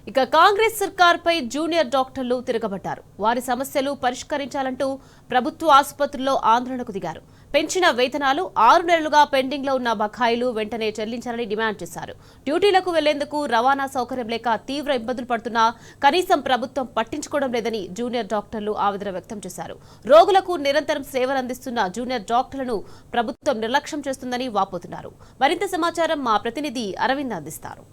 ఇక కాంగ్రెస్ సర్కార్పై జూనియర్ డాక్టర్లు తిరగబడ్డారు. వారి సమస్యలు పరిష్కరించాలంటూ ప్రభుత్వ ఆసుపత్రుల్లో ఆందోళనకు దిగారు. పెంచిన వేతనాలు 6 నెలలుగా పెండింగ్ లో ఉన్న బకాయిలు వెంటనే చెల్లించాలని డిమాండ్ చేశారు. డ్యూటీలకు వెళ్లేందుకు రవాణా సౌకర్యం లేక తీవ్ర ఇబ్బందులు పడుతున్నా కనీసం ప్రభుత్వం పట్టించుకోవడం లేదని జూనియర్ డాక్టర్లు ఆవేదన వ్యక్తం చేశారు. రోగులకు నిరంతరం సేవలందిస్తున్న జూనియర్ డాక్టర్లను ప్రభుత్వం నిర్లక్ష్యం చేస్తుందని వాపోతున్నారు. మరింత సమాచారం మా ప్రతినిధి అరవింద్ అందిస్తారు.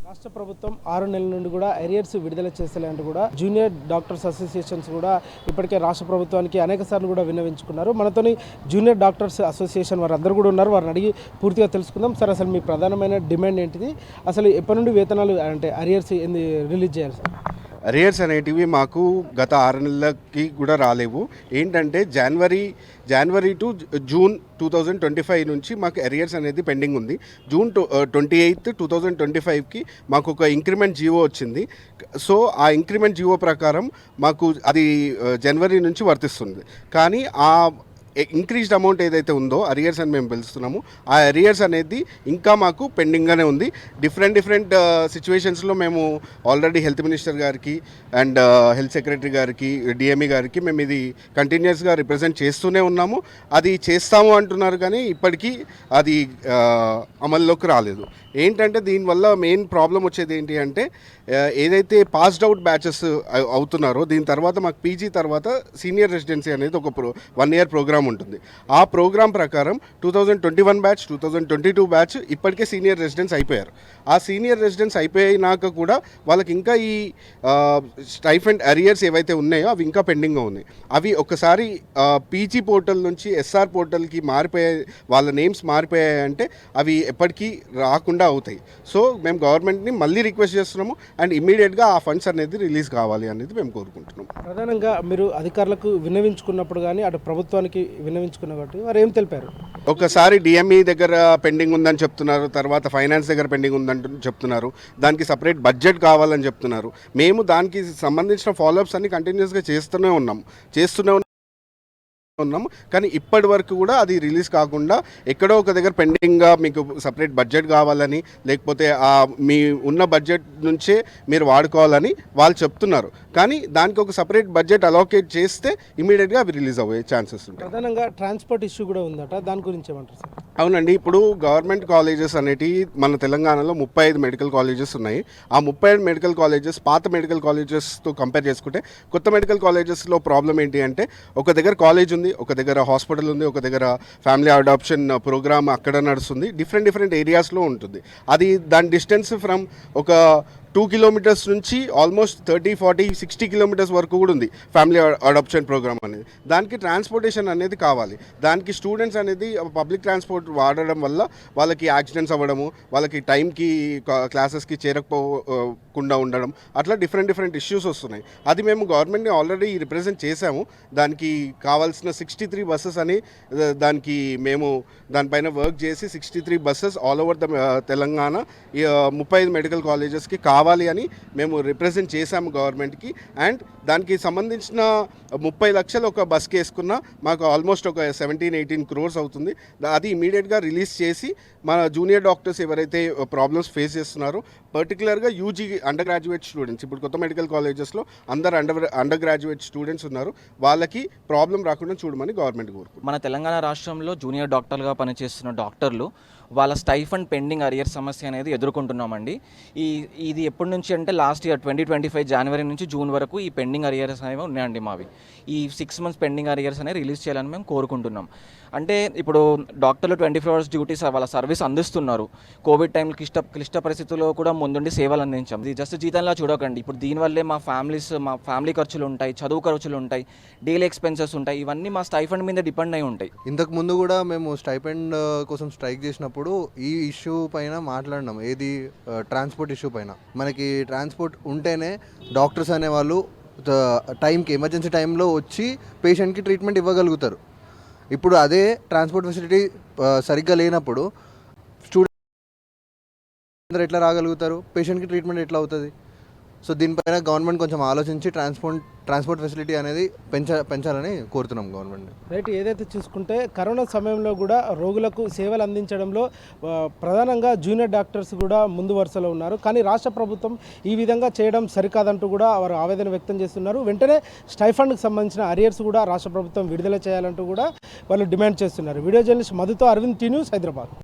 రాష్ట్ర ప్రభుత్వం 6 నెలల నుండి కూడా ఎరియర్స్ విడుదల చేసేలాంటి కూడా జూనియర్ డాక్టర్స్ అసోసియేషన్స్ కూడా ఇప్పటికే రాష్ట్ర ప్రభుత్వానికి అనేక సార్లు కూడా విన్నవించుకున్నారు. మనతోని జూనియర్ డాక్టర్స్ అసోసియేషన్ వారు అందరూ కూడా ఉన్నారు. వారిని అడిగి పూర్తిగా తెలుసుకుందాం. సార్, అసలు మీ ప్రధానమైన డిమాండ్ ఏంటిది? అసలు ఎప్పటి నుండి వేతనాలు అంటే అరియర్స్ రిలీజ్ చేయాలి సార్? అరియర్స్ అనేటివి మాకు గత 6 నెలలకి కూడా రాలేవు. ఏంటంటే జనవరి టు జూన్ 2025 నుంచి మాకు అరియర్స్ అనేది పెండింగ్ ఉంది. జూన్ 28, 2025కి మాకు ఒక ఇంక్రిమెంట్ జీవో వచ్చింది. సో ఆ ఇంక్రిమెంట్ జీవో ప్రకారం మాకు అది జనవరి నుంచి వర్తిస్తుంది. కానీ ఆ ఇంక్రీజ్డ్ అమౌంట్ ఏదైతే ఉందో అరియర్స్ అని మేము పిలుస్తున్నాము, ఆ అరియర్స్ అనేది ఇంకా మాకు పెండింగ్గానే ఉంది. డిఫరెంట్ సిచ్యువేషన్స్లో మేము ఆల్రెడీ హెల్త్ మినిస్టర్ గారికి అండ్ హెల్త్ సెక్రటరీ గారికి, డిఎంఈ గారికి మేము ఇది కంటిన్యూస్గా రిప్రజెంట్ చేస్తూనే ఉన్నాము. అది చేస్తాము అంటున్నారు కానీ ఇప్పటికీ అది అమల్లోకి రాలేదు. ఏంటంటే దీనివల్ల మెయిన్ ప్రాబ్లం వచ్చేది ఏంటి అంటే ఏదైతే పాస్డ్ అవుట్ బ్యాచెస్ అవుతున్నారో దీని తర్వాత మాకు పీజీ తర్వాత సీనియర్ రెసిడెన్సీ అనేది ఒక 1 year ప్రోగ్రామ్ ఉంటుంది. ఆ ప్రోగ్రామ్ ప్రకారం 2021 బ్యాచ్, 2022 బ్యాచ్ ఇప్పటికే సీనియర్ రెసిడెన్స్ అయిపోయారు. ఆ సీనియర్ రెసిడెన్స్ అయిపోయినాక కూడా వాళ్ళకి ఇంకా ఈ స్టైఫండ్ అరియర్స్ ఏవైతే ఉన్నాయో అవి ఇంకా పెండింగ్గా ఉన్నాయి. అవి ఒకసారి పీజీ పోర్టల్ నుంచి ఎస్ఆర్ పోర్టల్కి మారిపోయాయి, వాళ్ళ నేమ్స్ మారిపోయాయంటే అవి ఎప్పటికీ రాకుండా అవుతాయి. సో మేము గవర్నమెంట్ని మళ్ళీ రిక్వెస్ట్ చేస్తున్నాము అండ్ ఇమ్మీడియట్గా ఆ ఫండ్స్ అనేది రిలీజ్ కావాలి అనేది మేము కోరుకుంటున్నాం. ప్రధానంగా మీరు అధికారులకు విన్నవించుకున్నప్పుడు కానీ అటు ప్రభుత్వానికి విన్నవించుకున్న కాబట్టి వారు ఏం తెలిపారు? ఒకసారి డిఎంఈ దగ్గర పెండింగ్ ఉందని చెప్తున్నారు, తర్వాత ఫైనాన్స్ దగ్గర పెండింగ్ ఉందని చెప్తున్నారు, దానికి సపరేట్ బడ్జెట్ కావాలని చెప్తున్నారు. మేము దానికి సంబంధించిన ఫాలోఅప్స్ అన్ని కంటిన్యూస్గా చేస్తూనే ఉన్నాము. కానీ ఇప్పటి వరకు కూడా అది రిలీజ్ కాకుండా ఎక్కడో ఒక దగ్గర పెండింగ్గా మీకు సపరేట్ బడ్జెట్ కావాలని, లేకపోతే మీ ఉన్న బడ్జెట్ నుంచే మీరు వాడుకోవాలని వాళ్ళు చెప్తున్నారు. కానీ దానికి ఒక సపరేట్ బడ్జెట్ అలోకేట్ చేస్తే ఇమీడియట్గా అవి రిలీజ్ అయ్యే ఛాన్సెస్ ఉంటాయి. ప్రధానంగా ట్రాన్స్పోర్ట్ ఇష్యూ కూడా ఉందట, దాని గురించి ఏమంటారు సార్? అవునండి, ఇప్పుడు గవర్నమెంట్ కాలేజెస్ అనేటివి మన తెలంగాణలో 35 మెడికల్ కాలేజెస్ ఉన్నాయి. ఆ 35 మెడికల్ కాలేజెస్ పాత మెడికల్ కాలేజెస్తో కంపేర్ చేసుకుంటే కొత్త మెడికల్ కాలేజెస్లో ప్రాబ్లం ఏంటి అంటే ఒక దగ్గర కాలేజ్ ఉంది, ఒక దగ్గర హాస్పిటల్ ఉంది, ఒక దగ్గర ఫ్యామిలీ అడాప్షన్ ప్రోగ్రామ్ అక్కడ నడుస్తుంది. డిఫరెంట్ ఏరియాస్లో ఉంటుంది. అది దాని డిస్టెన్స్ ఫ్రమ్ ఒక 2 kilometers నుంచి ఆల్మోస్ట్ 30, 40, 60 kilometers వరకు కూడా ఉంది ఫ్యామిలీ అడాప్షన్ ప్రోగ్రామ్ అనేది. దానికి ట్రాన్స్పోర్టేషన్ అనేది కావాలి. దానికి స్టూడెంట్స్ అనేది పబ్లిక్ ట్రాన్స్పోర్ట్ వాడడం వల్ల వాళ్ళకి యాక్సిడెంట్స్ అవ్వడము, వాళ్ళకి టైంకి క్లాసెస్కి చేరకపోకుండా ఉండడం, అట్లా డిఫరెంట్ ఇష్యూస్ వస్తున్నాయి. అది మేము గవర్నమెంట్ని ఆల్రెడీ రిప్రజెంట్ చేశాము. దానికి కావాల్సిన 63 buses అని దానికి మేము దానిపైన వర్క్ చేసి 63 buses all over the Telangana 35 medical కాలేజెస్కి కావాలి అని మేము రిప్రజెంట్ చేశాము గవర్నమెంట్కి. అండ్ దానికి సంబంధించిన 30 లక్షలు ఒక బస్కి వేసుకున్నా మాకు ఆల్మోస్ట్ ఒక 17-18 crores అవుతుంది. అది ఇమీడియట్గా రిలీజ్ చేసి మన జూనియర్ డాక్టర్స్ ఎవరైతే ప్రాబ్లమ్స్ ఫేస్ చేస్తున్నారో, పర్టికులర్గా యూజీ అండర్ గ్రాడ్యుయేట్ స్టూడెంట్స్, ఇప్పుడు కొత్త మెడికల్ కాలేజెస్లో అందరు అండర్ గ్రాడ్యుయేట్ స్టూడెంట్స్ ఉన్నారు, వాళ్ళకి ప్రాబ్లం రాకుండా చూడమని గవర్నమెంట్ కోరుకుంటున్నారు. మన తెలంగాణ రాష్ట్రంలో జూనియర్ డాక్టర్లుగా పనిచేస్తున్న డాక్టర్లు వాళ్ళ స్టైఫండ్ పెండింగ్ అరియర్ సమస్య అనేది ఎదుర్కొంటున్నామండి. ఇది ఎప్పటి నుంచి అంటే లాస్ట్ ఇయర్ 2025 జనవరి నుంచి జూన్ వరకు ఈ పెండింగ్ అరియర్స్ అనేవి ఉన్నాయండి మావి. ఈ 6 months పెండింగ్ అరియర్స్ అనేవి రిలీజ్ చేయాలని మేము కోరుకుంటున్నాం. అంటే ఇప్పుడు డాక్టర్లు 24 hours డ్యూటీస్ వాళ్ళ సర్వీస్ అందిస్తున్నారు. కోవిడ్ టైంలో క్లిష్ట పరిస్థితుల్లో కూడా ముందుండి సేవలు అందించాం. ఇది జస్ట్ జీతంలా చూడకండి. ఇప్పుడు దీనివల్లే మా ఫ్యామిలీ ఖర్చులు ఉంటాయి, చదువు ఖర్చులు ఉంటాయి, డైలీ ఎక్స్పెన్సెస్ ఉంటాయి. ఇవన్నీ మా స్టైఫండ్ మీద డిపెండ్ అయి ఉంటాయి. ఇంతకు ముందు కూడా మేము స్టైఫండ్ కోసం స్ట్రైక్ చేసినప్పుడు ఈ ఇష్యూ పైన మాట్లాడినాం. ఏది ట్రాన్స్పోర్ట్ ఇష్యూ పైన. మనకి ట్రాన్స్పోర్ట్ ఉంటేనే డాక్టర్స్ అనేవాళ్ళు టైంకి ఎమర్జెన్సీ టైంలో వచ్చి పేషెంట్కి ట్రీట్మెంట్ ఇవ్వగలుగుతారు. ఇప్పుడు అదే ట్రాన్స్పోర్ట్ ఫెసిలిటీ సరిగ్గా లేనప్పుడు స్టూడెంట్ ఎట్లా రాగలుగుతారు, పేషెంట్కి ట్రీట్మెంట్ ఎట్లా అవుతుంది? సో దీనిపైన గవర్నమెంట్ కొంచెం ఆలోచించి ట్రాన్స్పోర్ట్ ఫెసిలిటీ అనేది పెంచాలని కోరుతున్నాం గవర్నమెంట్. రైట్. ఏదైతే చూసుకుంటే కరోనా సమయంలో కూడా రోగులకు సేవలు అందించడంలో ప్రధానంగా జూనియర్ డాక్టర్స్ కూడా ముందు వరుసలో ఉన్నారు. కానీ రాష్ట్ర ప్రభుత్వం ఈ విధంగా చేయడం సరికాదంటూ కూడా వారు ఆవేదన వ్యక్తం చేస్తున్నారు. వెంటనే స్టైఫండ్కి సంబంధించిన అరియర్స్ కూడా రాష్ట్ర ప్రభుత్వం విడుదల చేయాలంటూ కూడా వాళ్ళు డిమాండ్ చేస్తున్నారు. వీడియో జర్నలిస్ట్ మధుతో అరవింద్, టీ న్యూస్, హైదరాబాద్.